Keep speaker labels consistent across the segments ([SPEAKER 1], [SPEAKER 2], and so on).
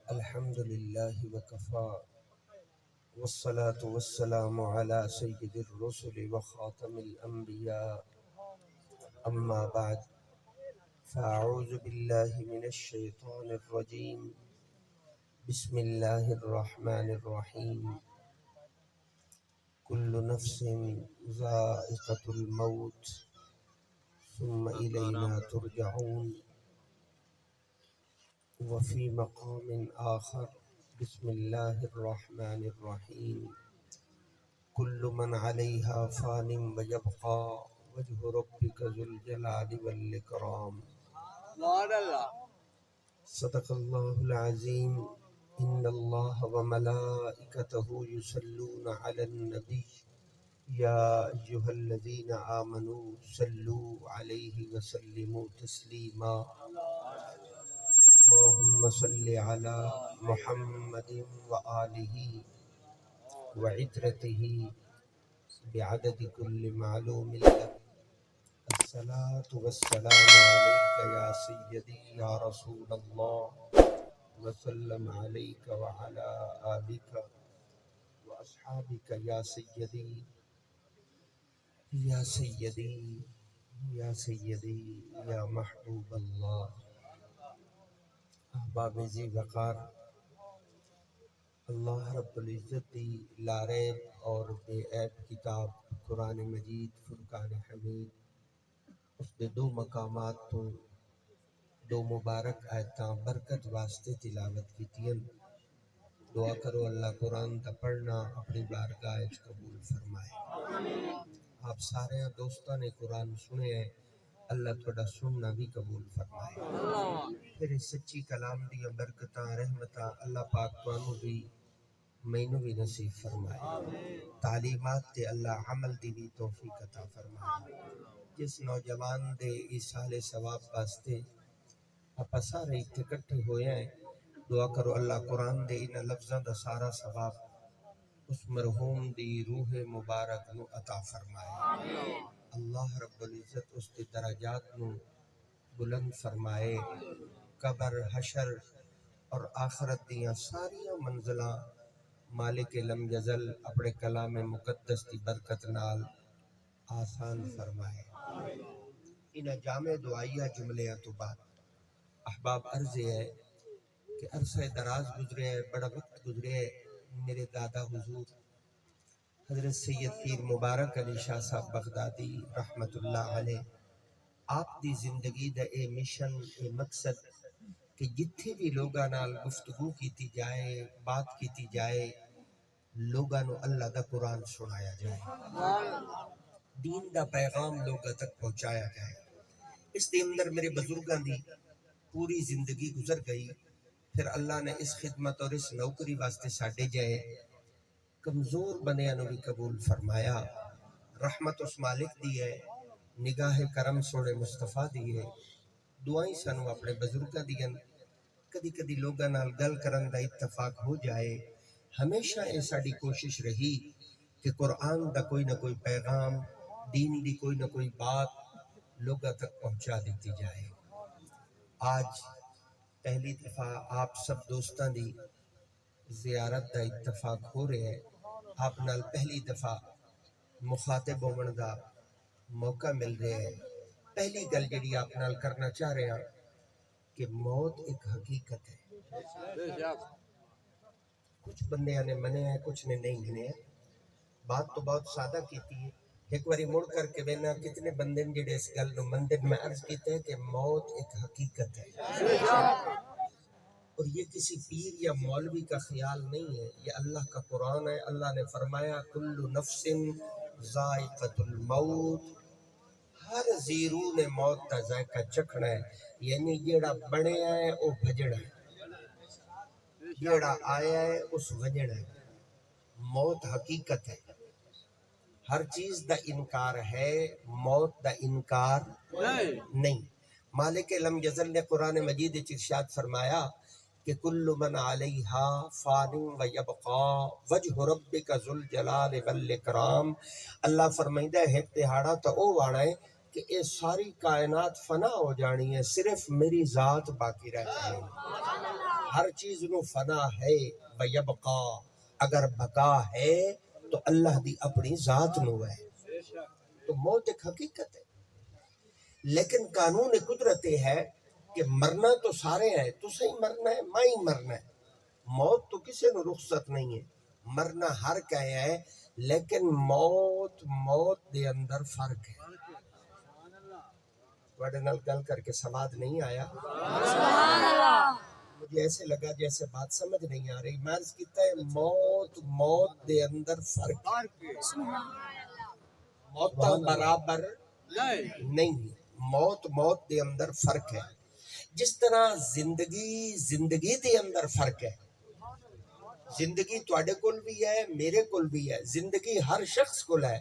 [SPEAKER 1] الحمد لله وكفى والصلاة والسلام على سيد الرسل وخاتم الأنبياء أما بعد فأعوذ بالله من الشيطان الرجيم بسم الله الرحمن الرحيم كل نفس ذائقة الموت ثم إلينا ترجعون وفي مقام آخر بسم الله الرحمن الرحيم كل من عليها فان ويبقى وجه ربك ذو الجلال والإكرام صدق الله العظيم إن الله وملائكته يصلون على النبي يا أيها الذين آمنوا صلوا عليه وسلموا تسليما اللهم صل على محمد وآله وعترته بعدد كل معلوم لك الصلاة والسلام عليك يا سيدي يا رسول الله وسلم عليك وعلى آلك وأصحابك يا سيدي يا سيدي يا سيدي يا محبوب الله احباب ذی وقار اللہ رب العزت دی لاریب اور بے عیب کتاب قرآن مجید فرقان حمید اس دے دو مقامات تو دو مبارک آیتاں برکت واسطے تلاوت کیتیاں دعا کرو اللہ قرآن دا پڑھنا اپنی بارگاہ وچ قبول فرمائے آپ سارے دوستاں نے قرآن سنے ہیں اللہ تھوڑا سننا بھی قبول فرمائے پھر اس سچی کلام دیا برکتاں رحمتاں اللہ پاک توانوں بھی مینوں بھی نصیب فرمائے تعلیمات تے اللہ عمل دی بھی توفیق عطا فرمائے جس نوجوان دے ایصال ثواب واسطے آپ سارے اکٹھے ہوئے ہیں دعا کرو اللہ قرآن دے ان لفظاں دا سارا ثواب اس مرحوم دی روح مبارک نو عطا فرمائے اللہ رب العزت اس کے درجات نو بلند فرمائے قبر حشر اور آخرت دیاں ساریاں منزلاں مالک لم یزل اپنے کلام مقدس دی برکت نال آسان فرمائے انہاں جامع دعائیہ جملیاں تو بعد احباب عرض ہے کہ عرصہ دراز گزرے ہے بڑا وقت گزرے ہے میرے دادا حضور حضرت سید پیر مبارک علی شاہ صاحب بغدادی رحمت اللہ علیہ آپ دی زندگی دا اے مشن اے مقصد کہ جتھے بھی لوگاں نال گفتگو کیتی جائے بات کیتی جائے لوگاں نو اللہ دا قرآن سنایا جائے دین دا پیغام لوگاں تک پہنچایا جائے اس دے اندر میرے بزرگاں دی پوری زندگی گزر گئی پھر اللہ نے اس خدمت اور اس نوکری واسطے ساڈے جائے کمزور بنیاں نو بھی قبول فرمایا رحمت اس مالک دی ہے نگاہ کرم سوڑے مصطفیٰ دی ہے دعائیں سانو اپنے بزرگاں دیاں کدی کدی لوگاں نال گل کرن دا اتفاق ہو جائے ہمیشہ یہ ساری کوشش رہی کہ قرآن دا کوئی نہ کوئی پیغام دین دی کوئی نہ کوئی بات لوگاں تک پہنچا دیتی جائے آج پہلی دفعہ آپ سب دوستاں دی زیارت دا اتفاق ہو رہے ہیں آپ نال پہلی دفعہ مخاطب ہونے دا موقع مل رہا ہے پہلی گل جڑی آپ نال کرنا چاہ رہے ہیں کہ موت ایک حقیقت ہے کچھ بندیاں نے منے ہیں کچھ نے نہیں منے ہیں بات تو بہت سادہ کیتی ہے ایک باری مڑ کر کے بینا کتنے بندے جڑے اس گل نو مندے میں عرض کیتے ہیں کہ موت ایک حقیقت ہے اور یہ کسی پیر یا مولوی کا خیال نہیں ہے یہ اللہ کا قرآن ہے اللہ نے فرمایا کل نفس ذائقۃ الموت ہر زیرو نے موت کا ذائقہ چکھنا ہے یعنی جیڑا بنیا ہے وہ بھجنا ہے جیڑا آیا ہے اس وجنا ہے موت حقیقت ہے ہر چیز دا انکار ہے موت دا انکار نہیں مالک لم یزل نے قرآن مجید ارشاد فرمایا کہ کل من علیہا فان ویبقا وجہ ربک ذو الجلال والاکرام اللہ فرمائندہ ہے ایک دہاڑا تو او وانا ہے کہ یہ ساری کائنات فنا ہو جانی ہے صرف میری ذات باقی رہ جانی ہر چیز نو فنا ہے ویبقا، اگر بقا ہے تو اللہ دی اپنی ذات نو ہے. تو موت ایک حقیقت ہے، لیکن قانون قدرت یہ ہے کہ مرنا تو سارے ہیں، تو صحیح مرنا ہے، میں ہی مرنا ہے. موت تو کسی نو رخصت نہیں ہے، مرنا ہر کہے ہے، لیکن موت دے اندر فرق ہے. وڈے نال گل کر کے سواد نہیں آیا؟ مجھے ایسے لگا جیسے بات سمجھ نہیں آ رہی. میں عرض کیتا ہے موت دے اندر فرق ہے. موتاں برابر نہیں ہے، موت دے اندر فرق ہے. جس طرح زندگی دے اندر فرق ہے. زندگی تواڈے کول بھی ہے، میرے کول بھی ہے، زندگی ہر شخص کول ہے،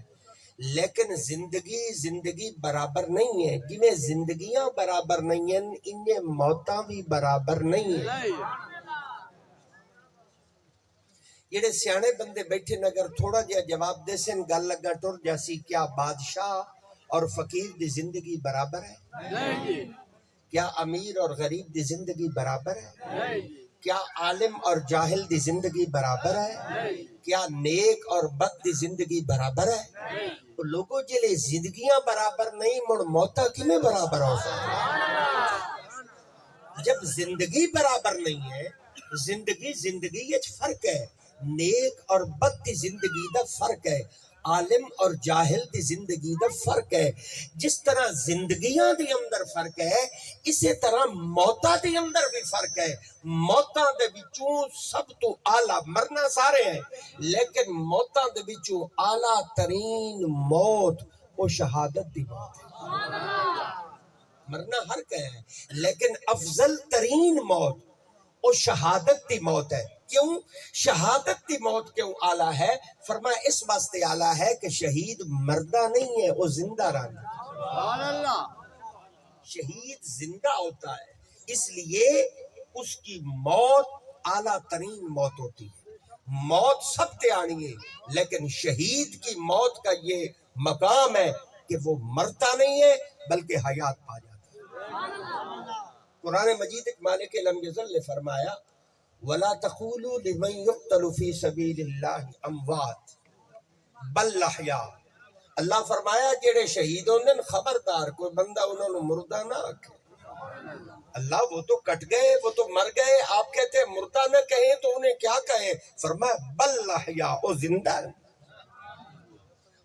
[SPEAKER 1] لیکن زندگی برابر نہیں ہے. جنہیں زندگیاں برابر نہیں ہیں انہیں موتاں بھی برابر نہیں ہیں. جڑے سیانے بندے بیٹھے نگر تھوڑا جہا جواب دے سن گل لگا ٹر جاسی. کیا بادشاہ اور فقیر دی زندگی برابر ہے؟ کیا امیر اور غریب دی زندگی برابر ہے؟ کیا عالم اور جاہل دی زندگی برابر ہے؟ کیا نیک اور بد دی زندگی برابر ہے؟ لوگوں جلے زندگیاں برابر نہیں مڑ موتا کیویں برابر ہو سکتا؟ جب زندگی برابر نہیں ہے، زندگی یہ فرق ہے. نیک اور بد دی زندگی دا فرق ہے، عالم اور جاہل دی زندگی دا فرق ہے. جس طرح زندگیاں دی اندر فرق ہے، اسی طرح موتاں دی اندر بھی فرق ہے. موتاں دے وچوں سب تو اعلیٰ، مرنا سارے ہیں لیکن موتاں دے وچوں اعلیٰ ترین موت وہ شہادت دی موت ہے. مرنا ہر کہ ہے، لیکن افضل ترین موت وہ شہادت دی موت ہے. کیوں شہادت دی موت کیوں اعلیٰ ہے؟ فرمایا اس واسطے اعلیٰ ہے کہ شہید مردہ نہیں ہے، وہ زندہ رہتا ہے. شہید زندہ ہوتا ہے، اس لیے اس کی موت اعلیٰ ترین موت ہوتی ہے. موت سب تے آنی ہے، لیکن شہید کی موت کا یہ مقام ہے کہ وہ مرتا نہیں ہے بلکہ حیات پا جاتا ہے. قرآن مجید ایک مالک لم یزل نے فرمایا وَلَا تَقُولُوا لِمَنْ يُقْتَلُ فِي سَبِيلِ اللَّهِ أَمْوَاتٌ بَلْ أَحْيَاءٌ. اللہ فرمایا جڑے شہید ہوندے خبردار کوئی بندہ انہوں نے مردہ نہ آکھے. اللہ وہ تو کٹ گئے، وہ تو مر گئے، آپ کہتے ہیں مردہ نہ کہیں تو انہیں کیا کہیں؟ فرمایا بَلْ أَحْيَاءٌ، وہ زندہ ہے.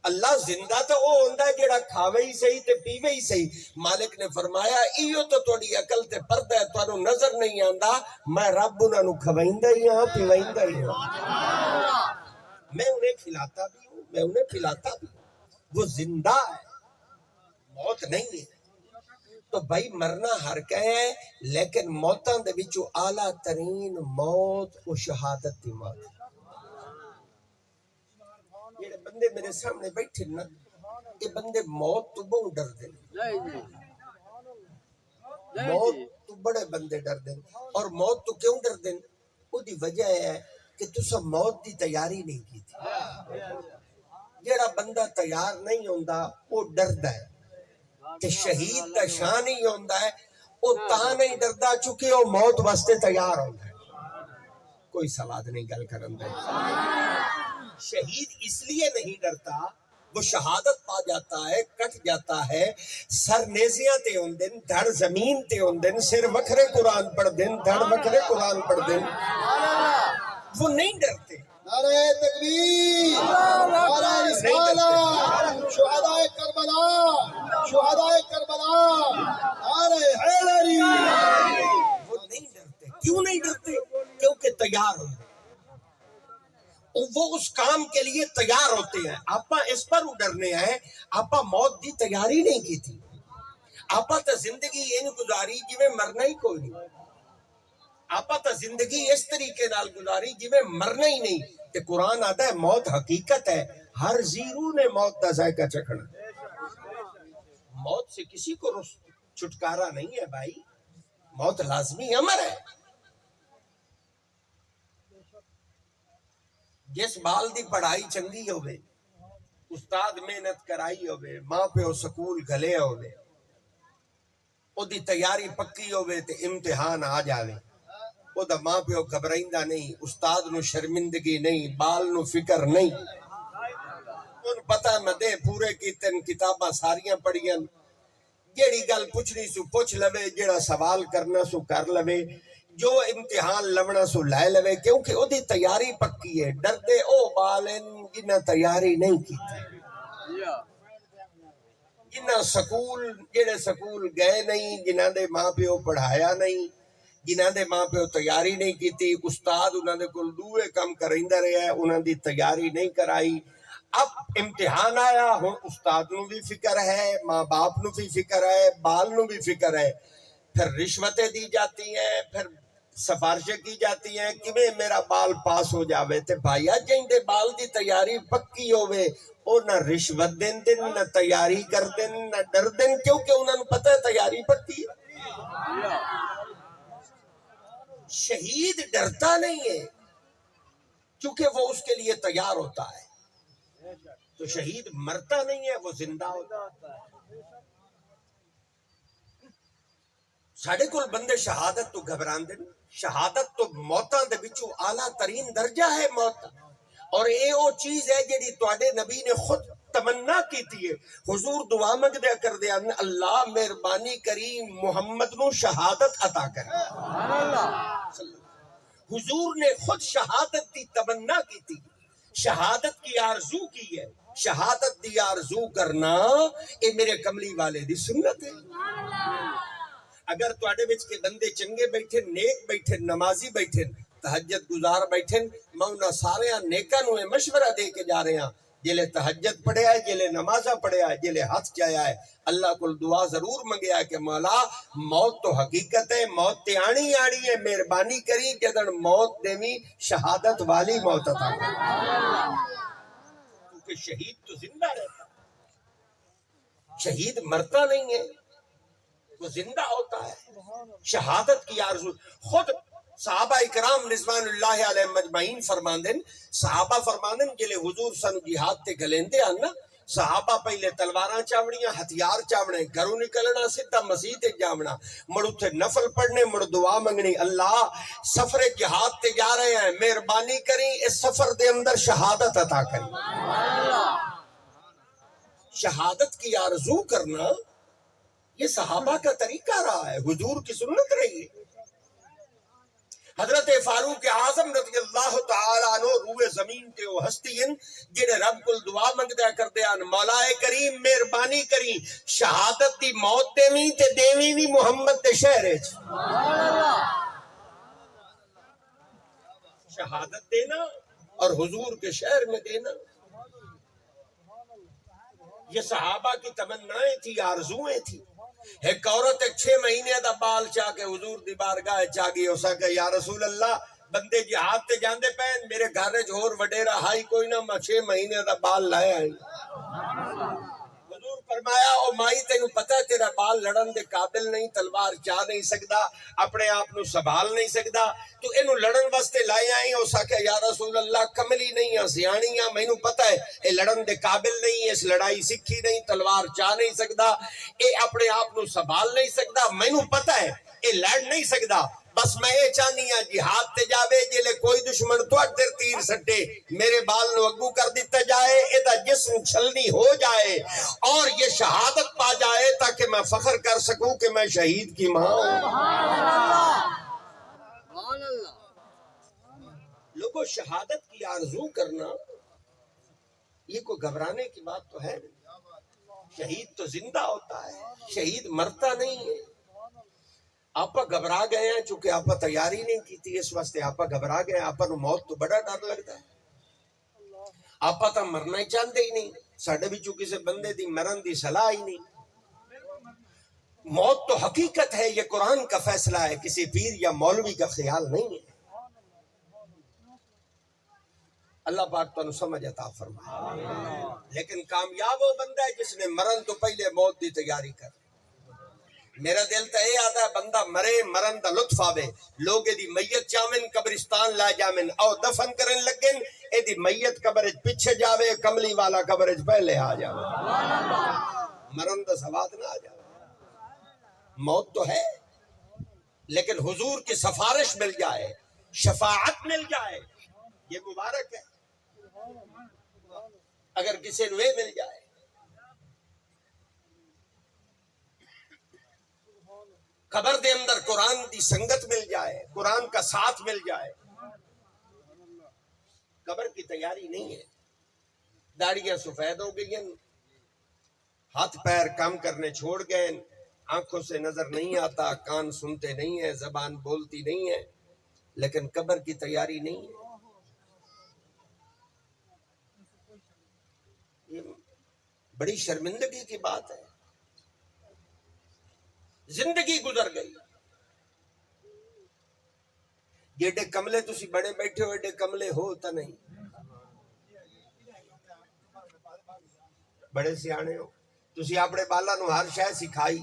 [SPEAKER 1] اللہ زندہ تو وہ ہوندا ہے جڑا کھاوے ہی صحیح تے پیوے ہی صحیح. مالک نے فرمایا ایو تو تھوڑی عقل تے پردہ ہے، تانوں نظر نہیں آندا میں رب انہاں نوں کھوائندا ہی ہاں پیوائندا ہی ہاں. میں انہیں کھلاتا بھی ہوں، میں انہیں پلاتا بھی ہوں. وہ زندہ ہے، موت نہیں ہے. تو بھائی مرنا ہر کہیں ہے، لیکن موتاں دے وچوں اعلیٰ ترین موت وہ شہادت دی موت ہے. یہ بندے میرے سامنے بیٹھے نا، یہ بندے موت تو بہت ڈر دے. موت تو بڑے بندے ڈر دے. اور موت تو کیوں ڈر دے؟ وہ دی وجہ ہے کہ تسا موت دی تیاری نہیں کی تھی. جیڑا بندہ تیار نہیں ہوندا وہ ڈردا ہے. کہ شہید دا شان ہی ہوندا ہے وہ تاں نہیں ڈردا چونکہ وہ موت واسطے تیار ہوندا ہے. کوئی سواد نہیں گل کرن دے. شہید اس لیے نہیں ڈرتا، وہ شہادت پا جاتا ہے، کٹ جاتا ہے، سر نیزیاں تے ہوندن، دھڑ زمین تے ہوندن، سر وکھرے قرآن پڑھ دن، دھڑ وکھرے قرآن پڑھ دن. وہ نہیں ڈرتے.
[SPEAKER 2] نعرہ تکبیر، نعرہ رسالہ، شہدائے کربلا، شہدائے کربلا، نعرہ حیدری.
[SPEAKER 1] وہ نہیں ڈرتے. کیوں نہیں ڈرتے؟ کیونکہ تیار ہوتے. وہ اس کام کے لیے تیار ہوتے ہیں. آپا اس پر ڈرنے ہیں، آپا موت دی تیاری نہیں کی تھی. آپا تا زندگی ان گزاری جی میں مرنا ہی کوئی نہیں. آپا تا زندگی اس طریقے نال گزاری جی میں مرنا ہی نہیں. کہ قرآن آتا ہے موت حقیقت ہے، ہر زیرو نے موت دا ذائقہ چکھنا. موت سے کسی کو چھٹکارا نہیں ہے بھائی، موت لازمی امر ہے. جس بال دی پڑھائی چنگی ہوئے، استاد محنت کرائی ہوئے، ماں پیو سکول گھلے ہوئے، او دی تیاری پکی ہوئے تے امتحان آ جاوے، وہ دا ماں پیو گھبرائندہ نہیں، استاد نو شرمندگی نہیں، بال نو فکر نہیں، ان پتہ میں دے پورے کیتن کتاباں ساریاں پڑھیاں، جیڑی گل پوچھنی سو پوچھ لوے، جیڑا سوال کرنا سو کر لوے، جو امتحان لونا سو لائے لوے، کیونکہ او دی تیاری پکی ہے۔ ڈردے او بالن جنہ تیاری نہیں کی، جنہ سکول جڑے سکول گئے نہیں، جنہ دے ماں پیو پڑھایا نہیں، جنہ دے ماں پیو تیاری نہیں کیتی، استاد انہاں دے کول دوئے کم کریندا رہیا ہے، انہاں دی تیاری نہیں کرائی۔ اب امتحان آیا، ہن استاد نو بھی فکر ہے، ماں باپ نو بھی فکر ہے، بال نو بھی فکر ہے، پھر رشوتیں دی جاتی ہیں، پھر سفارشیں کی جاتی ہیں کہ میں میرا بال پاس ہو جاوے، تے بھائیا جائیں دے بال دی تیاری پکی ہوئے، او نہ رشوت دین دن، نہ تیاری کر دن، نہ ڈر دن، کیونکہ انہوں نے پتہ ہے تیاری پکی ہے۔ شہید ڈرتا نہیں ہے کیونکہ وہ اس کے لیے تیار ہوتا ہے، تو شہید مرتا نہیں ہے، وہ زندہ ہوتا ہے۔ ساڑھے کل بندے شہادت تو گھبران دن، شہادت تو موتاں دے بچو اعلیٰ ترین درجہ ہے موت، اور اے او چیز ہے جیڑی تواڈے نبی نے خود تمنا کیتی ہے۔ حضور دعا منگ دیا کر دیا، اللہ مہربانی کریم محمد نو شہادت عطا کر۔ حضور نے خود شہادت دی تمنا کی تھی، شہادت کی آرزو کی ہے۔ شہادت دی آرزو کرنا اے میرے کملی والے دی سنت ہے۔ اگر تواڈے وچ کے بندے چنگے بیٹھے، نیک بیٹھے، نمازی بیٹھے، تہجد گزار بیٹھے، میں انہاں سارے نیکاں نو مشورہ دے کے جا رہے ہیں، جلے تہجد پڑھیا ہے، جلے نمازہ پڑھیا ہے، جلے ہاتھ چایا ہے، اللہ کو دعا ضرور منگیا ہے کہ مولا موت تو حقیقت ہے، موت تے آنی آنی ہے، مہربانی کری جدن موت دیوی شہادت والی موت عطا کر، کیونکہ شہید تو زندہ رہتا، شہید مرتا نہیں ہے، وہ زندہ ہوتا ہے۔ شہادت کی آرزو خود صحابہ اکرام رضوان اللہ علیہ مجمعین فرماندن، صحابہ فرماندن جلے حضور سن جہاد تے گلیندے ہیں نا، صحابہ پہلے تلواراں چاوڑیاں، ہتھیار چاوڑے، گھروں نکلنا سیدھا مسجد جاونا، مڑ اتھے نفل پڑھنے، مڑ دعا منگنی، اللہ سفر جہاد تے جا رہے ہیں، مہربانی کریں اس سفر دے اندر شہادت عطا کریں۔ شہادت کی آرزو کرنا یہ صحابہ کا طریقہ رہا ہے، حضور کی سنت رہی ہے۔ حضرت فاروق اعظم رضی اللہ تعالیٰ عنہ روئے زمین تے وہ ہستی ہیں جنہیں رب کل دعا منگ دیا کر دیا، مولا کریم مہربانی کریں شہادت دی موت دیویں تے دیویں بھی محمد دے شہرے چ۔ شہادت دینا اور حضور کے شہر میں دینا، یہ صحابہ کی تمنائیں تھی، آرزویں تھی۔ ایک عورت 6 مہینے دا بال چاہ کے حضور دی بارگاہ چاہ گئی، اسا کہ یا رسول اللہ بندے جہاد تے جاندے پین، میرے گھر وچ ہور وڈیرا ہائی کوئی نہ، میں 6 مہینے دا بال لائے آئی۔ حضور فرمایا او مائی تینوں پتہ ہے تیرا بال لڑن دے قابل نہیں، تلوار چاہ نہیں سکدا، اپنے آپ نو سنبھال نہیں سکدا، تو اینو لڑن واسطے لائے آئی۔ اسا کہ یا رسول اللہ کملی نہیں ہے، سیاਣੀ ہے، مینوں پتہ ہے اے لڑن دے قابل نہیں، اس لڑائی سکھی نہیں، تلوار چاہ نہیں سکدا، اے اپنے آپ نو سنبھال نہیں سکدا، مینوں پتہ ہے اے لڑ نہیں سکدا، بس میں اے چاہنی ہاں جہاد تے جاوے جلے کوئی دشمن تواڈے تیر سٹے میرے بال نو اگو کر دیتا جائے، ادا جسم چھلنی ہو جائے اور یہ شہادت پا جائے تاکہ میں فخر کر سکوں کہ میں شہید کی ماں ہوں۔ لوگوں شہادت کی آرزو کرنا یہ کوئی گھبرانے کی بات تو ہے نہیں، شہید تو زندہ ہوتا ہے، شہید مرتا نہیں ہے۔ آپ گھبرا گئے ہیں چونکہ آپ تیاری نہیں کی تھی، اس واسطے آپ گھبرا گئے ہیں، آپ کو موت تو بڑا ڈر لگتا ہے، آپ تو مرنا ہی چاہتے ہی نہیں، ساڑھے بھی چونکہ سے بندے دی مرن دی صلاح ہی نہیں۔ موت تو حقیقت ہے، یہ قرآن کا فیصلہ ہے، کسی پیر یا مولوی کا خیال نہیں ہے۔ اللہ پاک تو سمجھ عطا فرمائے، لیکن کامیاب وہ بندہ ہے جس نے مرن تو پہلے موت دی تیاری کر۔ میرا دل تو یہ آتا ہے بندہ مرے مرن دا لطف آوے، لوگ دی میت چاوین قبرستان لائے جامن او دفن کرن لگن، اے دی میت قبرج پیچھے جاوے، کملی والا قبرج پہلے آ جاوے، مرن دا سواد نہ آ جاوے۔ موت تو ہے لیکن حضور کی سفارش مل جائے، شفاعت مل جائے، یہ مبارک ہے۔ اگر کسی نو مل جائے، قبر دے اندر قرآن دی سنگت مل جائے، قرآن کا ساتھ مل جائے، قبر کی تیاری نہیں ہے۔ داڑیاں سفید ہو گئی ہیں، ہاتھ پیر کام کرنے چھوڑ گئے، آنکھوں سے نظر نہیں آتا، کان سنتے نہیں ہیں، زبان بولتی نہیں ہے، لیکن قبر کی تیاری نہیں ہے۔ یہ بڑی شرمندگی کی بات ہے۔ زندگی گزر گئی، جیڈے کملے تسی بڑے بیٹھے ہو ایڈے کملے ہو تا نہیں، بڑے سیانے ہو، تسی اپنے بالا نو ہر شے سکھائی،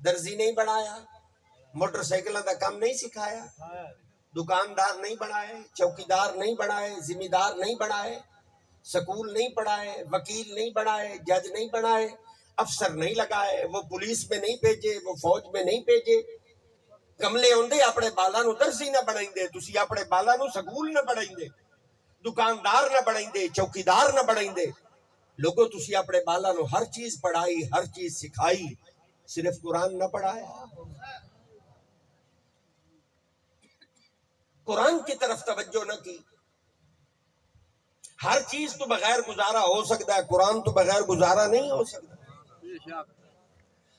[SPEAKER 1] درزی نہیں بنایا، موٹر سائیکلوں کا کام نہیں سکھایا، دکاندار نہیں بنائے، چوکیدار نہیں بنائے، ذمہ دار نہیں بنائے، سکول نہیں پڑھائے، وکیل نہیں بنائے، جج نہیں بنائے، افسر نہیں لگائے، وہ پولیس میں نہیں بھیجے، وہ فوج میں نہیں بھیجے۔ کملے ہوندے اپنے بالا نو درزی نہ بنائیں دے، تسی اپنے بالا نو سکول نہ بنائیں دے، دکاندار نہ بنائیں دے، چوکیدار نہ بنائیں دے۔ لوگوں تسی اپنے بالا نو ہر چیز پڑھائی، ہر چیز سکھائی، صرف قرآن نہ پڑھایا۔ قرآن کی طرف توجہ نہ کی۔ ہر چیز تو بغیر گزارا ہو سکتا ہے، قرآن تو بغیر گزارا نہیں ہو سکتا۔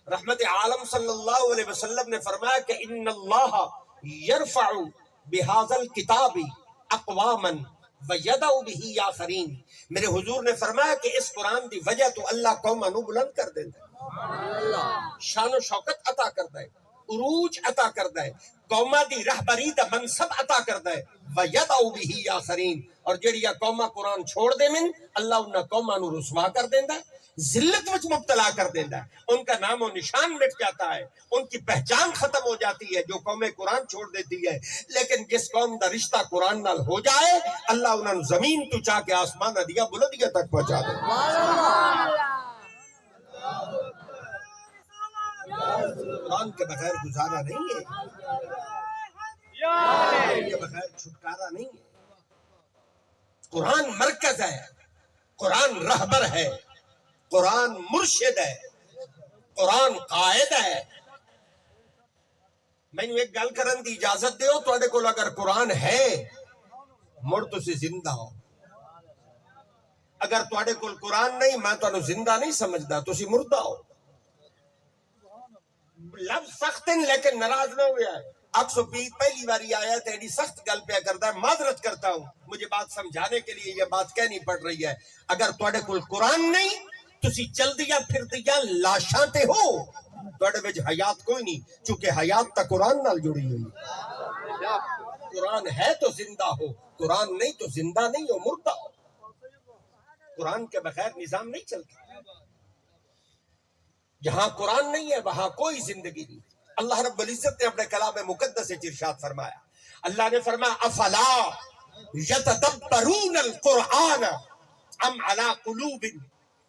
[SPEAKER 1] رحمت عالم صلی اللہ علیہ وسلم نے فرمایا کہ ان اللہ یرفع بہذا الکتاب اقواما ویدع بہ آخرین۔ میرے حضور نے فرمایا کہ اس قرآن دی وجہ تو اللہ قوماں نو بلند کر دیتا ہے، شان و شوکت عطا کرتا ہے، عروج عطا کرتا ہے، قوماں دی رہبری دا منصب عطا کرتا ہے، ویدع بہ آخرین۔ اور جڑیاں قوماں قرآن چھوڑ دے من، اللہ انہاں قوماں نو رسوا کر دیندا ہے، ذلت وچ مبتلا کر دیندا ہے، ان کا نام و نشان مٹ جاتا ہے، ان کی پہچان ختم ہو جاتی ہے جو قوم قرآن چھوڑ دیتی ہے۔ لیکن جس قوم دا رشتہ قرآن نال ہو جائے، اللہ انہاں نو زمین تو چاہ کے آسمان دیا بلندیاں تک پہنچا دے۔ قرآن کے بغیر گزارا نہیں ہے، قرآن کے بغیر چھٹکارا نہیں ہے۔ قرآن مرکز ہے، قرآن رہبر ہے، قرآن مرشد ہے، قرآن قائد ہے۔ میں نے ایک گل کرن دی اجازت دیو، تواڈے کول اگر قرآن ہے مڑ تسی زندہ ہو، اگر تواڈے کول قرآن نہیں میں تانوں زندہ نہیں سمجھدا، تسی مردہ ہو۔ لفظ سخت ہیں لیکن ناراض نہ ہوئے آئے۔ اکسو پیر پہلی باری آیا تو ایڈی سخت گل پہ کرتا ہے، معذرت کرتا ہوں، مجھے بات سمجھانے کے لیے یہ بات کہنی پڑ رہی ہے۔ اگر تواڈے کول قرآن نہیں، تسی چل دیا پھر دیا لاشاں تے ہو، تواڈے وچ حیات کوئی نہیں، چونکہ حیات تا قرآن نال جڑی ہوئی۔ قرآن ہے تو زندہ ہو، قرآن نہیں تو زندہ نہیں ہو، مردہ ہو۔ قرآن کے بغیر نظام نہیں چلتا۔ جہاں قرآن نہیں ہے وہاں کوئی زندگی نہیں۔ اللہ رب العزت نے اپنے کلام مقدس سے ارشاد فرمایا، اللہ نے فرمایا افلا یتدبرون القرآن ام علی قلوب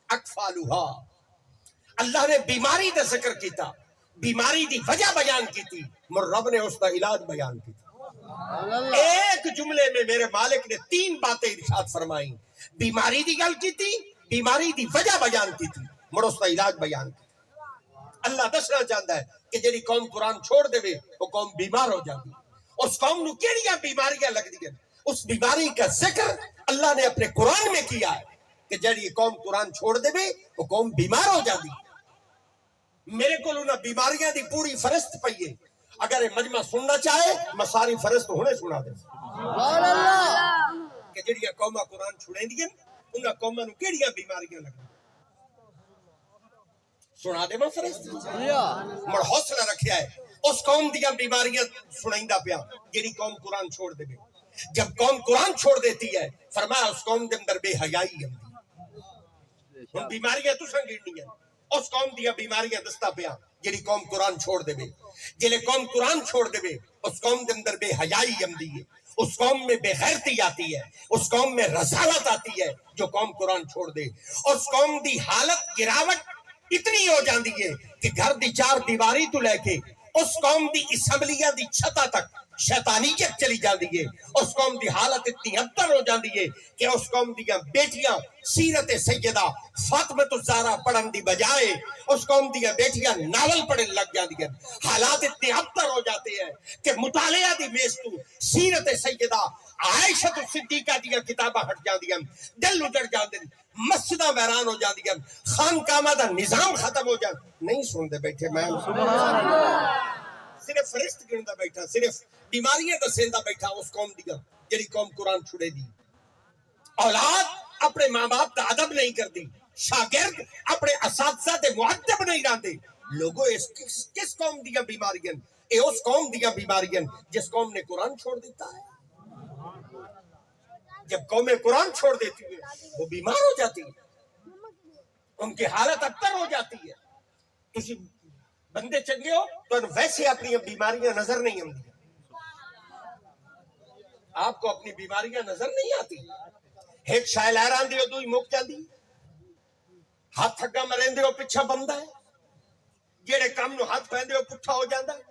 [SPEAKER 1] اقفالها۔ اللہ نے بیماری کا ذکر کیتا، بیماری دی وجہ بیان کی تھی، مر رب نے اس کا علاج بیان کیتا۔ ایک جملے میں میرے مالک نے 3 باتیں ارشاد فرمائی، بیماری دی گل کی تھی، بیماری دی وجہ بیان کی تھی، مر اس کا علاج بیان کی۔ اللہ دسنا چاہتا ہے کہ جڑی قوم قرآن چھوڑ دے وہ قوم بیمار ہو جاتی، اس قوم نو کیڑیاں بیماریاں لگ دی ہیں، اس بیماری کا ذکر اللہ نے اپنے قرآن میں کیا ہے کہ جڑی قوم قرآن چھوڑ دے وہ قوم بیمار ہو جاتی۔ میرے کو انہاں بیماریاں دی پوری فہرست پئی ہے، اگر یہ مجمع سننا چاہے میں ساری فہرست ہونے سنا دے کہ جڑیاں قوماں قرآن چھوڑیں دیاں انہاں قوماں نو کیڑیاں بیماریاں لگ دی، سنا دے میں فرشت مڑ حوصلہ رکھیا ہے۔ اس قوم دیا بیماریاں سنائندہ پیا جیڑی قوم قرآن چھوڑ دے۔ جب قوم قرآن چھوڑ دیتی ہے فرمایا اس قوم دے اندر بے حیائی ہے۔ ان بیماریاں تو سنگیڑنی ہیں، اس قوم دیا بیماریاں دستا پیا جیڑی قوم قرآن چھوڑ دے۔ جیلے قوم قرآن چھوڑ دے اس قوم دے اندر بے حیائی آمدی ہے، اس قوم میں بے غیرتی آتی ہے، اس قوم میں رسالت آتی ہے جو قوم قرآن چھوڑ دے۔ اس قوم دی حالت گراوٹ اتنی ہو جاندی ہے کہ گھر دی 4 دیواری تو لے کے
[SPEAKER 3] اس قوم دی اسمبلیاں دی چھتاں تک شیطانیت چلی جاندی ہے. اس قوم دی حالت اتنی ابتر ہو جاندی ہے کہ اس قوم دیاں بیٹیاں سیرت سیدہ فاطمہ الزہرا پڑھن دی بجائے اس قوم دیاں بیٹیاں ناول پڑھن لگ جاندی ہیں. حالات اتنے ابتر ہو جاتے ہیں کہ مطالعہ دی میز تو سیرت سیدہ عائشہ صدیقہ دیاں کتاباں ہٹ جاندیاں، دل اجڑ جاندے، مسجداں ویران ہو جاندیاں، خانقاہاں دا نظام ختم ہو جاندے. نہیں سن دے بیٹھے میں صرف فرشت گندا بیٹھا، صرف بیماریاں دسیندا بیٹھا اس قوم دیاں جڑی قوم قرآن چھڑے دی. اولاد اپنے ماں باپ دا ادب نہیں کردی، شاگرد اپنے اساتذہ دے مؤدب نہیں رہندے. لوگوں اس کس قوم دیاں بیماریاں؟ اے اس قوم دیاں بیماریاں جس قوم نے قرآن چھوڑ دیتا ہے. جب قومیں قرآن چھوڑ دیتی ہے وہ بیمار ہو جاتی ہے، ان کی حالت ابتر ہو جاتی ہے. تسی بندے چنگے ہو تو ویسے اپنی بیماریاں نظر نہیں آتی. آپ کو اپنی بیماریاں نظر نہیں آتی. ایک شاہ لہران دیو دوئی مک جاندی، ہاتھ تھگا مرین دیو پچھا بندہ ہے، جیڑے کام نو ہاتھ پہن دیو پٹھا ہو جاندہ ہے.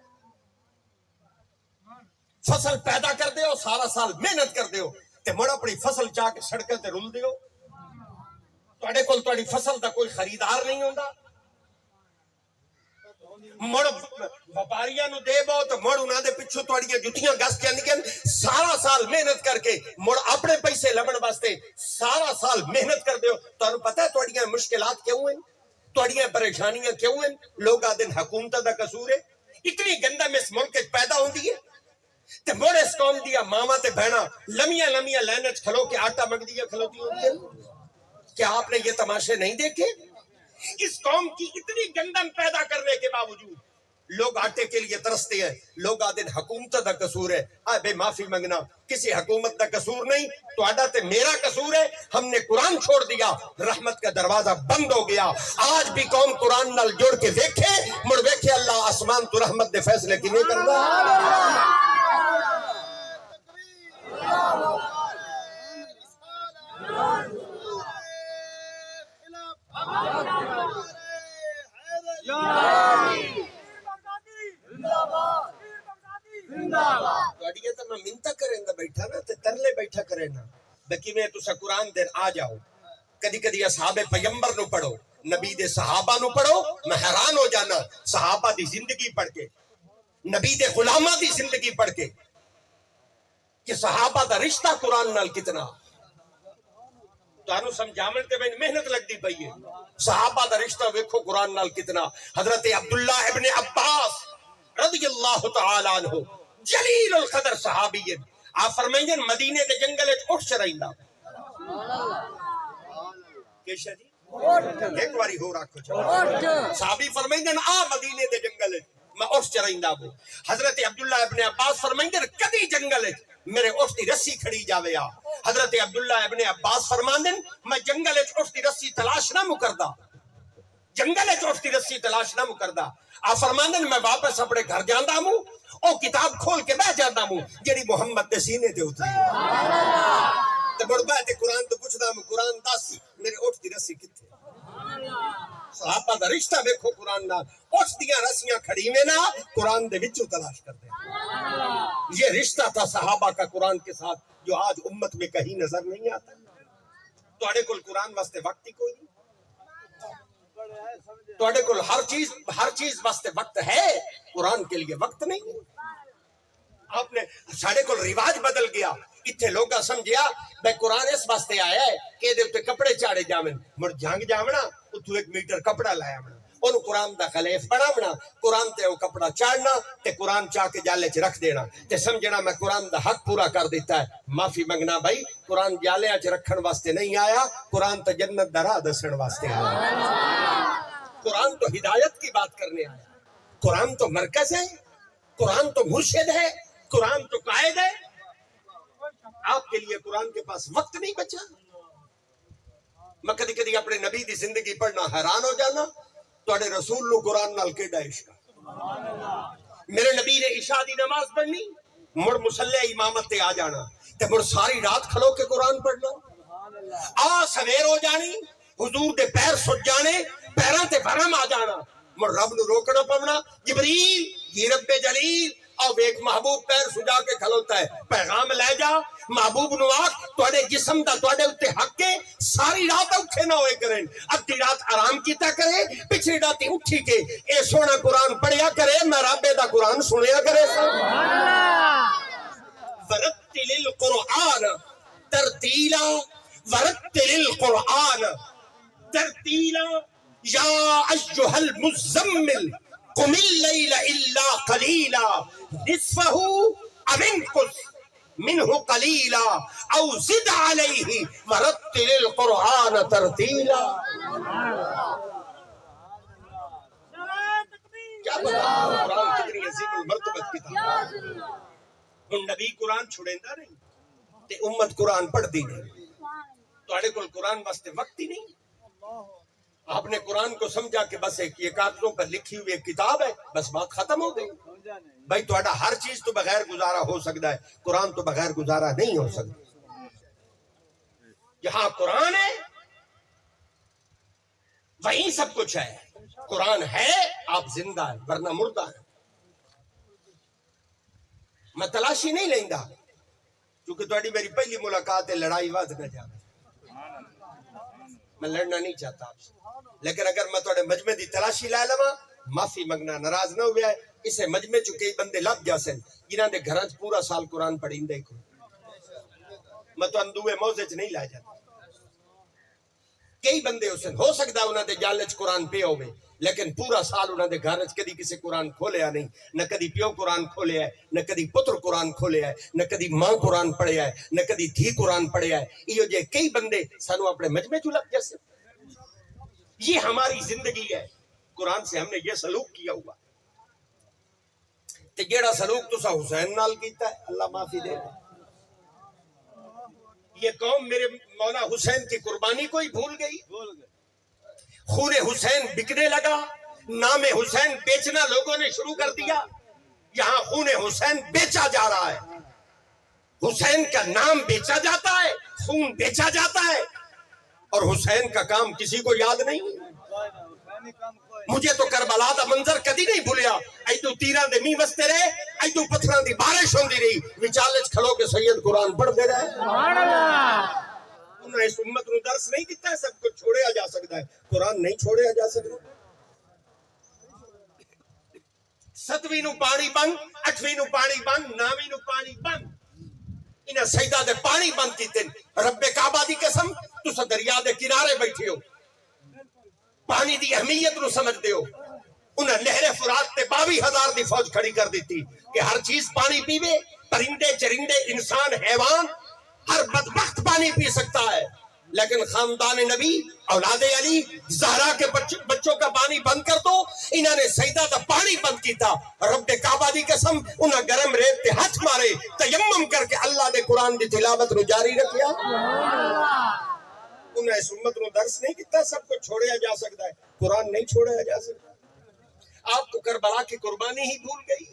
[SPEAKER 3] فصل پیدا کر دیو، سارا سال محنت کر دیو تے مڑ اپنی فصل چاہ کے سڑکیں تے رول دیو. تواڈے کول تواڈی فصل دا کوئی خریدار نہیں ہوندا. مڑ وپاریاں نو دے بو تے مڑ انہاں دے پچھو تواڈیاں جُتیاں گس کے آندیاں. سارا سال محنت کر کے مڑ اپنے پیسے لبن واسطے سارا سال محنت کر دیو. تانوں پتہ ہے تواڈیاں مشکلات کیوں ہیں، تواڈیاں پریشانیاں کیوں ہیں؟ لوگ آدن حکومت دا قصور ہے. اتنی گندم اس ملک وچ پیدا ہوندی ہے تے مڑ اس قوم دیا ماواں تے بہناں لمیاں لمیاں لائناں وچ کھلو کے آٹا منگدیاں کھلوتی ہوندی ہیں. کیا آپ نے یہ تماشے نہیں دیکھے؟ اس قوم کی اتنی گندم پیدا کرنے کے باوجود لوگ آٹے کے لیے ترستے ہیں. لوگ آدھے حکومت دا قصور ہے. بے معافی منگنا کسی حکومت دا قصور نہیں، تو آڈا تے میرا قصور ہے. ہم نے قرآن چھوڑ دیا، رحمت کا دروازہ بند ہو گیا. آج بھی قوم قرآن نال جوڑ کے دیکھے، مڑ دیکھے اللہ آسمان تو رحمت دے فیصلے کی نہیں کرنا. تو میں منتا کریں گا بیٹھا نا تے ترلے بیٹھا کریں نا بکی میں تسا قرآن دیر آ جاؤ. کدی کدی اصحاب پیغمبر نو پڑھو، نبی دے صحابہ نو پڑھو، میں حیران ہو جانا صحابہ دی زندگی پڑھ کے، نبی دے غلامہ دی زندگی پڑھ کے کہ صحابہ دا رشتہ قرآن نال کتنا. تانوں سمجھاون تے میں محنت لگ دی پئی ہے. صحابہ دا رشتہ ویکھو قرآن نال کتنا. حضرت عبداللہ ابن عباس رضی اللہ تعالی عنہ جلیل القدر صحابی ہیں. آپ فرمائیں گے مدینے دے جنگل وچ اٹھ چرائندا. کیشا جی ایک واری ہو رکھو. صحابی فرمائیں گے مدینے دے جنگل وچ میں اٹھ چرائندا ہوں. حضرت عبداللہ ابن عباس فرمائیں گے کدی جنگل وچ میرے اٹھ دی رسی کھڑی جاوے آ. حضرت عبداللہ ابن عباس فرماندے میں جنگل وچ اٹھ دی رسی تلاش نہ مکردا، جنگل وچ اٹھ دی رسی تلاش نہ مکردا. آپ فرماندے میں واپس اپنے گھر جاندا ہوں، او کتاب کھول کے بیٹھ جاندا ہوں جڑی محمد دے سینے تے اتری ہے. تے مڑ بیٹھ کے قرآن تو پوچھدا ہوں قرآن دس میرے اٹھ دی رسی کتھے. صحابہ دا رشتہ دیکھو قرآن نال. اٹھ دیاں رسیاں کھڑی میں نا قرآن دے وچوں تلاش کرتے ہیں. یہ رشتہ تھا صحابہ کا قرآن کے ساتھ جو آج امت میں کہیں نظر نہیں آتا. تواڈے کول قرآن واسطے وقت ہی کوئی نہیں. تواڈے کول ہر چیز واسطے وقت ہے، قرآن کے لیے وقت نہیں ہے. آپ نے ساڈے کول رواج بدل گیا. اتنے لوگاں سمجھیا بھائی قرآن اس واسطے آیا ہے کہ دے اتے کپڑے چاڑے جاون، مڑ جنگ جاونا اتو 1 میٹر کپڑا لایا ہونا، اونوں قرآن دا خلیف بناونا، قرآن تے او کپڑا چاڑنا تے قرآن چاہ کے جالے چ رکھ دینا تے سمجھنا میں قرآن دا حق پورا کر دیتا ہے. معافی منگنا بھائی قرآن جالیاں چ رکھن واسطے نہیں آیا، قرآن تے جنت دا راہ دسن واسطے آیا. قرآن تو ہدایت کی بات کرنے آیا. قرآن تو مرکز ہے، قرآن تو مرشد ہے، قرآن تو قائد ہے. آپ کے لیے قرآن کے پاس وقت نہیں بچا. میں کدی کدی اپنے نبی دی زندگی پڑھنا حیران ہو جانا. تواڈے رسول نو قرآن نال کیڑا عشق. میرے نبی نے عشاء دی نماز پڑھنی، مڑ مصلی امامت تے آ جانا تے مڑ ساری رات کھلو کے قرآن پڑھنا. سویر ہو جانی، حضور دے پیر سج جانے، پیراں تے ورم آ جانا، مر رب نو روکنا پونا جبریل یہ رب جلیل اور ایک محبوب پیر سجا کے کھلوتا ہے پیغام لے جا محبوب نو آکھ توڑے جسم دا توڑے اتے حق کے ساری رات اٹھے نہ ہوئے کریں ادھی رات آرام کیتا کرے پچھلی راتی اٹھی کے اے سونا قرآن پڑھیا کرے میں رابے دا قرآن سنیا کرے ورتل القرآن ترتیلا ورتل القرآن ترتیلا یا ایھا المزمل قم اللیل الا قلیلا نصفہ او انقص منہ قلیلا او زد علیہ ورتل القرآن ترتیلا. کیا بتا قرآن کتنی عظیم المرتبت کتاب. ہن نبی قرآن چھڑیندا نہیں تے امت قرآن پڑھدی نہیں. تواڈے کول قرآن واسطے وقت ہی نہیں. آپ نے قرآن کو سمجھا کہ بس ایک یہ کاغذوں پر لکھی ہوئی ایک کتاب ہے بس بات ختم ہو گئی. بھائی تھوڑا ہر چیز تو بغیر گزارا ہو سکتا ہے قرآن تو بغیر گزارا نہیں ہو سکتا. جہاں قرآن ہے وہیں سب کچھ ہے. قرآن ہے آپ زندہ ہیں ورنہ مردہ ہیں. میں تلاشی نہیں لیندا کیونکہ تھوڑی میری پہلی ملاقات ہے لڑائی واد نہ جانا. میں لڑنا نہیں چاہتا آپ سے لیکن اگر میں تھوڑے مجمع دی تلاشی لے لواں معافی منگنا ناراض نہ ہویا ہے. اسے مجمع چ کئی بندے لب جاسن جنہاں دے گھراں چ پورا سال قرآن پڑھیندے کو میں تو اندوے موضع چ نہیں لے جاتا. کئی بندے حسن ہو سکتا ہے انہاں دے جال وچ قرآن پہ ہوے لیکن پورا سال انہاں دے گھر وچ کدی کسی قرآن کھولیا نہیں. نہ کدی پیو قرآن کھولیا ہے نہ کدی پتر قرآن کھولیا ہے نہ کدی ماں قرآن پڑھیا ہے نہ کدی دھی قرآن پڑھیا ہے. ایو جے کئی بندے سانو اپنے مجمع چ لب جاسن. یہ ہماری زندگی ہے. قرآن سے ہم نے یہ سلوک کیا ہوا تے جیڑا سلوک تسا حسین نال کیتا ہے اللہ معافی دے. یہ قوم میرے مولا حسین کی قربانی کو ہی بھول گئی. خون حسین بکنے لگا نام حسین بیچنا لوگوں نے شروع کر دیا. یہاں خون حسین بیچا جا رہا ہے. حسین کا نام بیچا جاتا ہے خون بیچا جاتا ہے اور حسین کا کام کسی کو یاد نہیں. مجھے تو کربلا دا منظر کدی نہیں بھولیا. ایدو تیراں دے می وستے رہے ایدو پتھراں دی بارش ہوندی رہی وچالے کھلو کے سید قرآن پڑھتے رہے. سبحان اللہ. انہوں اس امت نو درس نہیں دیتا ہے سب کچھ چھوڑیا جا سکتا ہے قرآن نہیں چھوڑیا جا سکتا. 7ویں نو پانی بند 8ویں نو پانی بند 9ویں نو پانی بند. انہاں سیدہ دے پانی بند کیتے رب کعبہ دی قسم تسا دریا دے کنارے بیٹھے ہو پانی دی اہمیت نو سمجھتے ہو. انہاں نہر فرات تے 22,000 دی فوج کھڑی کر دیتی کہ ہر چیز پانی پیوے. پرندے چرندے انسان حیوان ہر بدبخت پانی پی سکتا ہے لیکن خاندان نبی اولاد علی زہرا کے بچوں کا پانی بند کر دو. انہوں نے سیدہ دا پانی بند کیتا. رب کعبہ دی قسم انہاں گرم ریت تے ہاتھ مارے تیمم کر کے اللہ دے قرآن دی تلاوت نو جاری رکھیا. انہیں اس امت نو درس نہیں دیتا سب کو چھوڑیا جا سکتا ہے قرآن نہیں چھوڑیا جا سکتا. آپ کو کربلا کی قربانی ہی بھول گئی.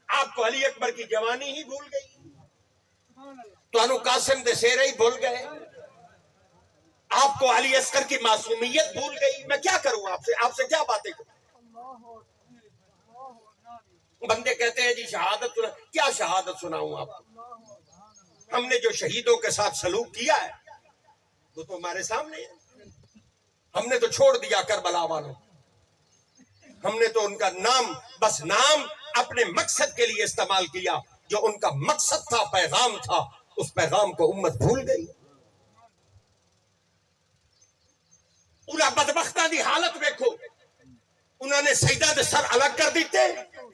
[SPEAKER 3] آپ کو علی اکبر کی جوانی ہی بھول گئی. تو انو قاسم دے سیرے ہی بھول گئے. آپ کو علی اصغر کی معصومیت بھول گئی. میں کیا کروں آپ سے کیا باتیں کروں. بندے کہتے ہیں جی شہادت سنا. کیا شہادت سناؤں آپ کو. ہم نے جو شہیدوں کے ساتھ سلوک کیا ہے وہ تو ہمارے سامنے ہے. ہم نے تو چھوڑ دیا کربلا والوں. ہم نے تو ان کا نام بس نام اپنے مقصد کے لیے استعمال کیا. جو ان کا مقصد تھا پیغام تھا اس پیغام کو امت بھول گئی. انہاں بدبختاں دی حالت دیکھو. انہوں نے سیدہ دے سر الگ کر دیتے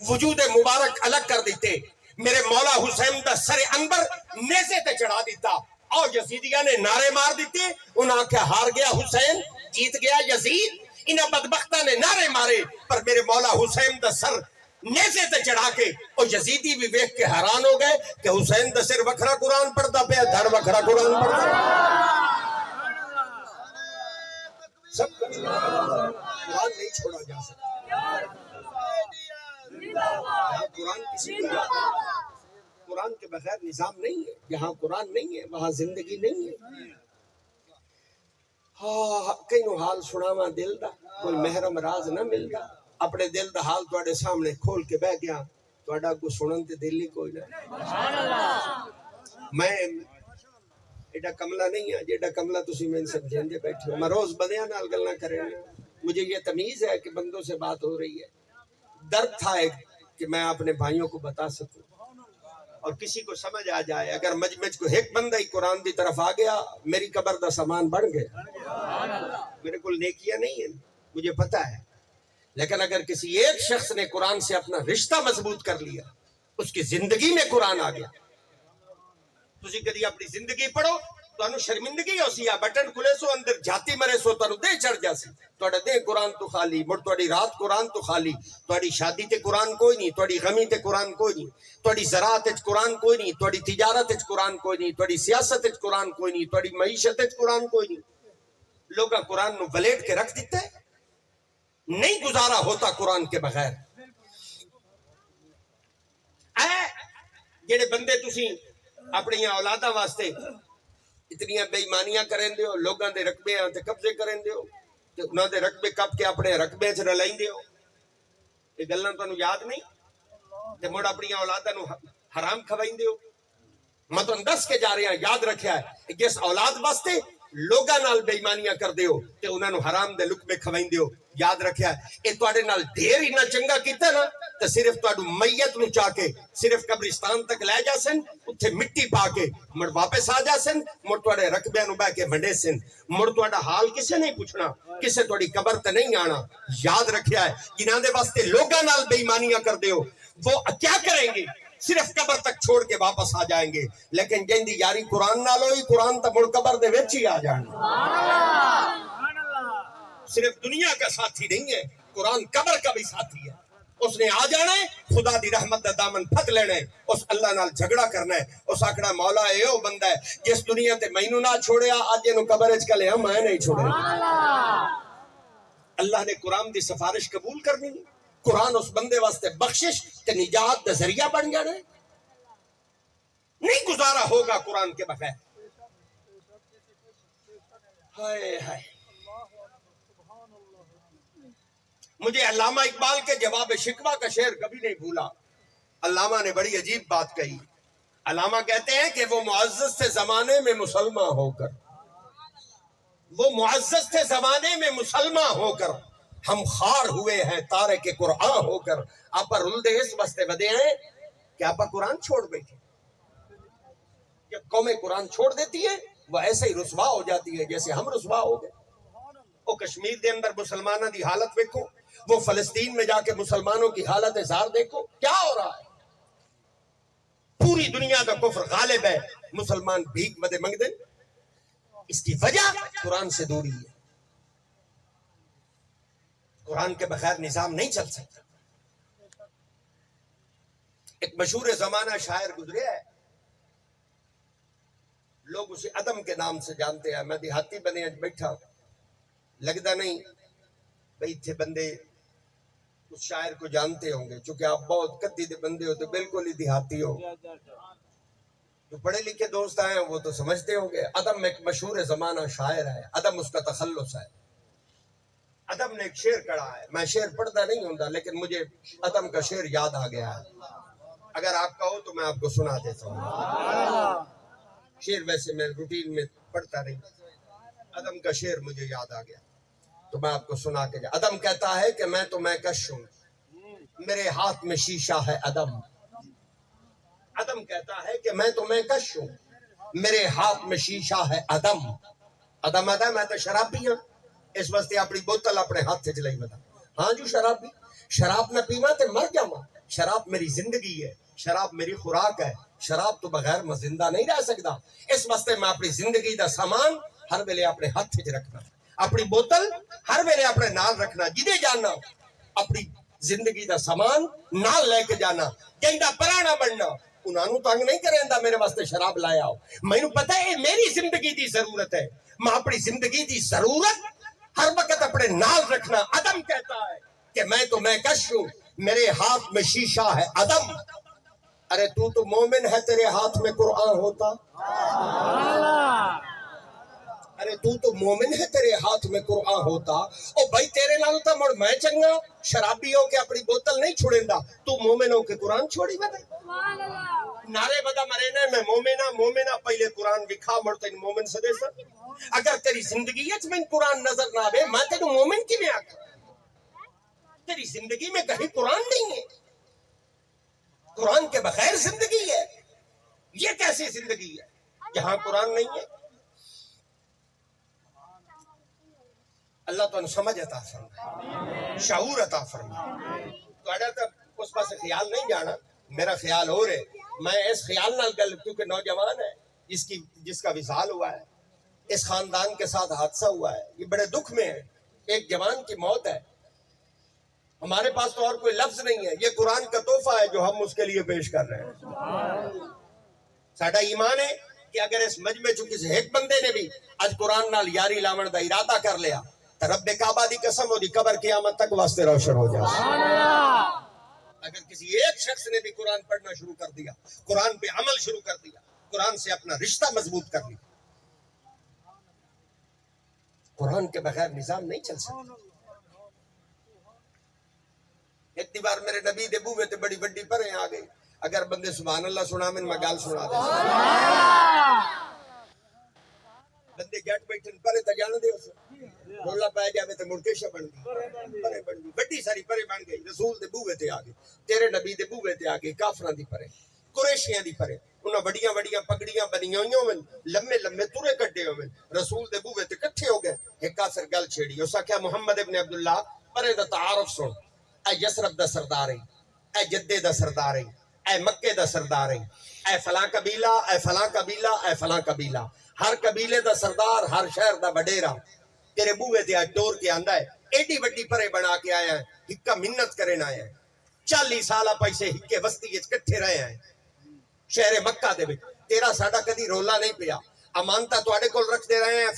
[SPEAKER 3] وجود مبارک الگ کر دیتے. میرے مولا حسین دا سر انبر نیزے تے چڑھا دیتا اور یزیدیاں نے نعرے مار دیتے. انہاں کہ ہار گیا حسین جیت گیا یزید. انہاں بدبختاں نے نعرے مارے پر میرے مولا حسین دا سر نیزے تے چڑھا کے اور یزیدی بھی دیکھ کے حیران ہو گئے کہ حسین دا سر وکھرا قرآن پڑھتا پیا دھڑ وکھرا قرآن پڑھتا. سب کچھ قرآن نہیں چھوڑا جا سکتا. قرآن کسی کا قرآن کے بغیر نظام نہیں ہے. جہاں قرآن نہیں ہے وہاں زندگی نہیں ہے. ہاں کینوں حال سناواں دل دا، کوئی محرم راز نہ ملدا، اپنے دل دا حال تواڈے سامنے کھول کے بہ گیا، تواڈا کو سنن تے دل ہی کوئی نہ۔ میں ایڈا کملا نہیں ہے جیڈا کملا تسی میں سمجھیں بیٹھے ہو، میں روز بندیاں نال گلاں کرے مجھے یہ تمیز ہے کہ بندوں سے بات ہو رہی ہے، درد تھا ایک کہ میں اپنے بھائیوں کو بتا سکوں اور کسی کو سمجھ آ جائے۔ اگر مجمع کو ایک بندہ ہی قرآن دی طرف آ گیا میری قبر دا سامان بن گیا، میرے کو نیکیاں نہیں ہیں مجھے پتا ہے، لیکن اگر کسی ایک شخص نے قرآن سے اپنا رشتہ مضبوط کر لیا، اس کی زندگی میں قرآن آ گیا۔ تسی کدی اپنی زندگی پڑھو تانوں شرمندگی ہو سی یا بٹن کھلے سو اندر جاتی مرے سو تانوں دے چڑھ جاسی، تہاڈا دے قرآن تو خالی، مڑ تہاڈی رات قرآن تو خالی، تہاڈی شادی تے قرآن کوئی نہیں، تہاڈی غمی تے قرآن کوئی نہیں، تہاڈی زراعت وچ قرآن کوئی نہیں، تہاڈی تجارت وچ قرآن کوئی نہیں، تہاڈی سیاست وچ قرآن کوئی نہیں، تہاڈی معیشت وچ قرآن کوئی نہیں۔ لوگاں قرآن نو ولیٹ کے رکھ دیتا ہے، نہیں گزارا ہوتا قرآن کے بغیر۔ اے جڑے بندے تسی اپنی اولاداں واسطے اتنیاں بے ایمانیاں کریں دیو، لوگاں دے رقبے تے قبضے کریں دیو تے انہاں دے رقبے کپ کے اپنے رقبے چ رلائیں دیو، یہ گلاں تانوں یاد نہیں تے مڑ اپنی اولاداں نو حرام کھوائیں دیو۔ میں تانوں دس کے جا رہا یاد رکھیا ہے جس اولاد واسطے لوگاں نال بے ایمانیاں کر دیو تے انہاں نو حرام دے لقمے کھوائیں دیو، یاد رکھیا ہے اے تواڈے نال ڈھیر ہی نہ چنگا کیتا نا تے صرف تواڈو میت نو چا کے صرف قبرستان تک لے جاسن، اتھے مٹی پا کے مڑ واپس آ جاسن، مڑ تواڈے رقبے نو بہ کے ونڈے سن، مڑ تواڈا حال کسے نہیں پوچھنا، کسے تواڈی قبر تے نہیں آنا۔ یاد رکھیا ہے جنہاں دے واسطے لوگاں نال بے ایمانیاں کر دیو وہ کیا کریں گے؟ صرف قبر تک چھوڑ کے واپس آ جائیں گے، لیکن جن دی یاری قرآن نال ہوئی قرآن تک مڑ قبر دے وچ ہی آ جان۔ صرف دنیا کا ساتھی نہیں ہے، قرآن قبر کا بھی ساتھی ہے۔ اس نے آ جانا ہے، خدا دی رحمت دا دامن پھک لینا ہے، اس اللہ نال جھگڑا کرنا ہے، اس آکڑا مولا اے او بندہ ہے جس دنیا تے مینوں نہ چھوڑیا اج اینو قبر وچ کلے میں نہیں چھوڑیا۔ اللہ نے قرآن دی سفارش قبول کرنی، قرآن اس بندے واسطے بخشش تے نجات دا ذریعہ بن جانا ہے، نہیں گزارا ہوگا قرآن کے بغیر۔ ہائے ہائے، مجھے علامہ اقبال کے جواب شکوہ کا شعر کبھی نہیں بھولا۔ علامہ نے بڑی عجیب بات کہی، علامہ کہتے ہیں کہ وہ معزز تھے زمانے میں مسلمان ہو کر، وہ معزز تھے زمانے میں مسلمان ہو کر، ہم خار ہوئے ہیں تارک قرآن ہو کر۔ آپ پر رلدے اس واسطے بدے ہیں کہ آپ قرآن چھوڑ بیٹھے۔ جب قوم قرآن چھوڑ دیتی ہے وہ ایسے ہی رسوا ہو جاتی ہے جیسے ہم رسوا ہو گئے۔ وہ کشمیر دے اندر مسلمانوں دی حالت دیکھو، وہ فلسطین میں جا کے مسلمانوں کی حالت اظہار دیکھو، کیا ہو رہا ہے؟ پوری دنیا کا کفر غالب ہے، مسلمان بھیک مدے منگ دیں۔ اس کی وجہ قرآن سے دوری ہے، قرآن کے بغیر نظام نہیں چل سکتا۔ ایک مشہور زمانہ شاعر گزرے ہے، لوگ اسے عدم کے نام سے جانتے ہیں۔ میں دیہاتی بنے اج بیٹھا، لگتا نہیں بھئی تھے بندے اس شاعر کو جانتے ہوں گے، چونکہ آپ بہت کدی دے بندے ہو تو بالکل ہی دیہاتی ہو۔ جو پڑھے لکھے دوست آئے ہیں وہ تو سمجھتے ہوں گے۔ عدم ایک مشہور زمانہ شاعر ہے، عدم اس کا تخلص ہے۔ عدم نے ایک شعر کڑا ہے، میں شعر پڑھتا نہیں ہوں لیکن مجھے عدم کا شعر یاد آ گیا ہے، اگر آپ کہو تو میں آپ کو سنا دیتا ہوں۔ شعر ویسے میں روٹین میں پڑھتا نہیں، عدم کا شعر مجھے یاد آ گیا تو میں آپ کو سنا کے جا۔ عدم کہتا ہے کہ میں تو میں کش ہوں، میرے ہاتھ میں شیشہ ہے عدم۔ عدم کہتا ہے کہ میں تو میں کش ہوں، میرے ہاتھ میں شیشہ ہے عدم۔ عدم آتا ہے میں تو شرابی ہوں، اس واسطے اپنی بوتل اپنے ہاتھ سے چلائی بتا۔ ہاں جو شرابی، شراب نہ پیوا تے مر جاواں۔ شراب میری زندگی ہے، شراب میری خوراک ہے، شراب تو بغیر میں زندہ نہیں رہ سکتا۔ اس واسطے میں اپنی زندگی دا سامان ہر ویلے اپنے ہاتھ سے رکھنا، اپنی بوتل ہر ویلے اپنے نال رکھنا، جدے جانا اپنی زندگی دا سامان نال لے کے جانا، جہاں پرانا بننا۔ انہاں نوں تنگ نہیں کریندا میرے واسطے شراب لایا ہو، مینوں پتہ ہے میری زندگی دی ضرورت ہے، میں اپنی زندگی دی ضرورت ہر وقت اپنے نال رکھنا۔ عدم کہتا ہے کہ میں تو میں کش ہوں، میرے ہاتھ میں شیشہ ہے عدم۔ ارے تو مومن ہے، تیرے ہاتھ میں قرآن ہوتا؟ ارے ارے تو مومن ہے, تیرے ہاتھ میں قرآن ہوتا او بھائی تیرے نالوں تا مڑ میں چنگا شرابی ہو کے اپنی بوتل نہیں چھوڑیندا, تو مومن ہو کے قرآن چھوڑی بدا نعرے بدا مرے میں مومنہ پہلے قرآن دکھا مڑ تین مومن سدے سر. اگر تیری زندگی ہے میں قرآن نظر نہ آوے میں تینوں مومن کی میں آکھا, تیری زندگی میں کہیں قرآن نہیں ہے, قرآن کے بغیر زندگی ہے, یہ کیسی زندگی ہے جہاں قرآن نہیں ہے. اللہ تو سمجھ عطا فرمائے, شعور عطا فرمائے. تو اڑا تو اس پاس خیال نہیں جانا, میرا خیال ہو رہے میں اس خیال نہ گل, کیونکہ نوجوان ہے جس کا وصال ہوا ہے, اس خاندان کے ساتھ حادثہ ہوا ہے, یہ بڑے دکھ میں ہے, ایک جوان کی موت ہے. ہمارے پاس تو اور کوئی لفظ نہیں ہے, یہ قرآن کا تحفہ ہے جو ہم اس کے لیے پیش کر رہے ہیں. ساڈا ایمان ہے کہ اگر اس مجمع چ کسی ایک بندے نے بھی اج قرآن نال یاری لاون دا ارادہ کر لیا تو رب کعبہ دی قسم دی قبر قیامت تک واسطے روشن ہو جائے. اگر کسی ایک شخص نے بھی قرآن پڑھنا شروع کر دیا, قرآن پہ عمل شروع کر دیا, قرآن سے اپنا رشتہ مضبوط کر لیا, قرآن کے بغیر نظام نہیں چل سکتا. ایک دیوار میرے نبی دے بوے تے بڑی بڑی پریں آ گئی, اگر بندے سبحان اللہ سنا میں گال سنا دے, بندے گیٹ بیٹھن پرے تے جان دے, رولا پہ جاوے تے مڑکیشہ بن گئی, پرے بن گئی, بڑی ساری پرے بن گئی. رسول دے بوے تے آ گئی, تیرے نبی دے بوے تے آ گئی, کافراں دی پرے, قریشیاں دی پرے, انہاں بڑیاں بڑیاں پگڑیاں بنیاں ہوئیاں ہوئے, لمے لمے تورے کٹے ہوئے, رسول دے بوے تے کٹھے ہو گئے. ایک کافر گل چھیڑی, اس آکھیا محمد ابن عبداللہ پرے دا تعارف سن, اے یسرب دا سردار ہے, اے جدے دا سردار ہے, اے مکے دا سردار ہے, اے فلاں قبیلہ, اے فلاں قبیلہ, اے فلاں قبیلہ, ہر قبیلے دا سردار, ہر شہر دا وڈیرا تیرے بوے تے آج ٹور کے آندا ہے, ایڈی وڈی پرے بنا کے آیا ہے, ہکا منت کرن آیا ہے, 40 سالہ پیسے ہکے بستی وچ کٹھے رہے ہیں شہر مکہ دے وچ. تیرا ساڈا کدی رولا نہیں پیا, امانتاں تواڈے کول رکھ دے رہے ہیں,